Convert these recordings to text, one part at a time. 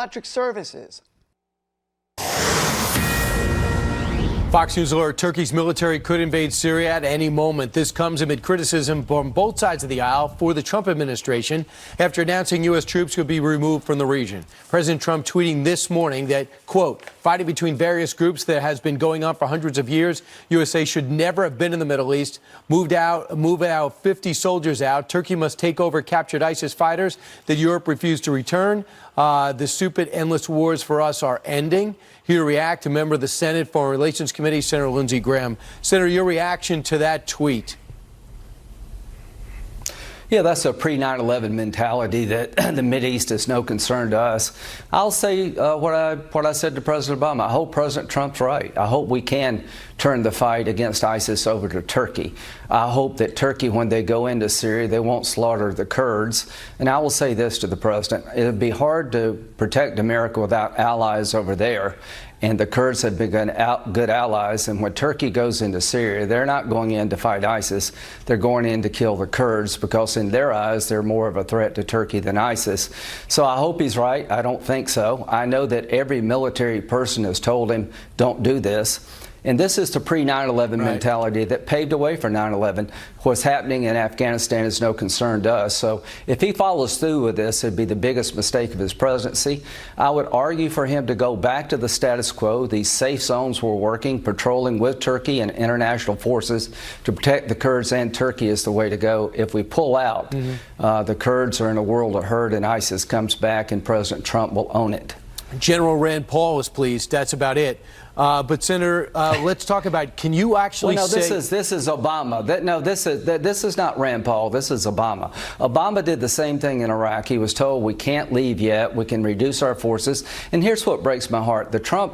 electric services. Fox News alert, Turkey's military could invade Syria at any moment. This comes amid criticism from both sides of the aisle for the Trump administration after announcing U.S. troops could be removed from the region. President Trump tweeting this morning that, quote, fighting between various groups that has been going on for hundreds of years. USA should never have been in the Middle East. Move out 50 soldiers out. Turkey must take over captured ISIS fighters that Europe refused to return. The stupid, endless wars for us are ending. Here to react, a member of the Senate Foreign Relations Committee, Senator Lindsey Graham. Senator, your reaction to that tweet? Yeah, that's a pre-9/11 mentality that the Mideast is no concern to us. I'll say what I said to President Obama. I hope President Trump's right. I hope we can turn the fight against ISIS over to Turkey. I hope that Turkey, when they go into Syria, they won't slaughter the Kurds. And I will say this to the president. It would be hard to protect America without allies over there. And the Kurds have been good allies. And when Turkey goes into Syria, they're not going in to fight ISIS. They're going in to kill the Kurds because in their eyes, they're more of a threat to Turkey than ISIS. So I hope he's right. I don't think so. I know that every military person has told him, don't do this. And this is the pre-9/11 mentality that paved the way for 9/11. What's happening in Afghanistan is no concern to us. So if he follows through with this, it'd be the biggest mistake of his presidency. I would argue for him to go back to the status quo. These safe zones were working, patrolling with Turkey and international forces to protect the Kurds and Turkey is the way to go. If we pull out, the Kurds are in a world of hurt and ISIS comes back and President Trump will own it. General Rand Paul was pleased. That's about it. But Senator, let's talk about. Can you actually say? This is Obama. This is not Rand Paul. This is Obama. Obama did the same thing in Iraq. He was told we can't leave yet. We can reduce our forces. And here's what breaks my heart: the Trump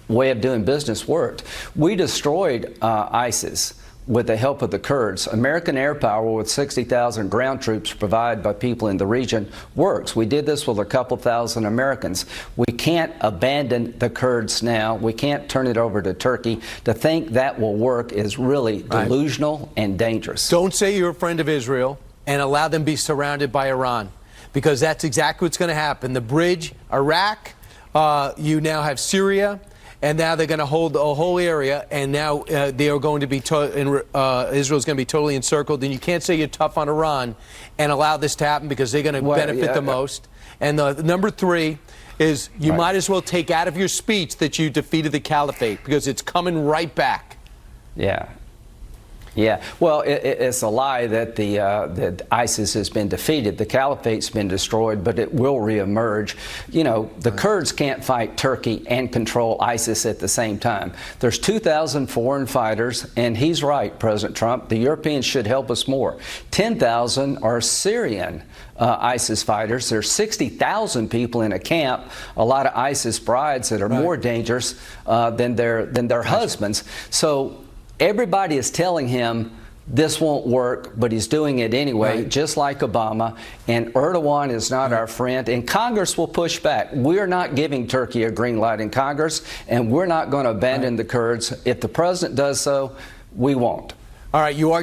way of doing business worked. We destroyed ISIS with the help of the Kurds. American air power with 60,000 ground troops provided by people in the region works. We did this with a couple thousand Americans. We can't abandon the Kurds now. We can't turn it over to Turkey. To think that will work is really delusional and dangerous. Don't say you're a friend of Israel and allow them to be surrounded by Iran, because that's exactly what's going to happen. The bridge, Iraq, you now have Syria. And now they're going to hold a whole area, and now they are going to be Israel's going to be totally encircled. And you can't say you're tough on Iran and allow this to happen, because they're going to benefit the most. And the number three is you might as well take out of your speech that you defeated the caliphate, because it's coming right back. Yeah, well, it's a lie that that ISIS has been defeated. The caliphate's been destroyed, but it will reemerge. You know, the Kurds can't fight Turkey and control ISIS at the same time. There's 2,000 foreign fighters, and he's right, President Trump. The Europeans should help us more. 10,000 are Syrian ISIS fighters. There's 60,000 people in a camp, a lot of ISIS brides that are more dangerous than their husbands. So everybody is telling him this won't work, but he's doing it anyway, just like Obama. And Erdogan is not our friend, and Congress will push back. We're not giving Turkey a green light in Congress, and we're not going to abandon the Kurds. If the president does so, we won't. All right, you are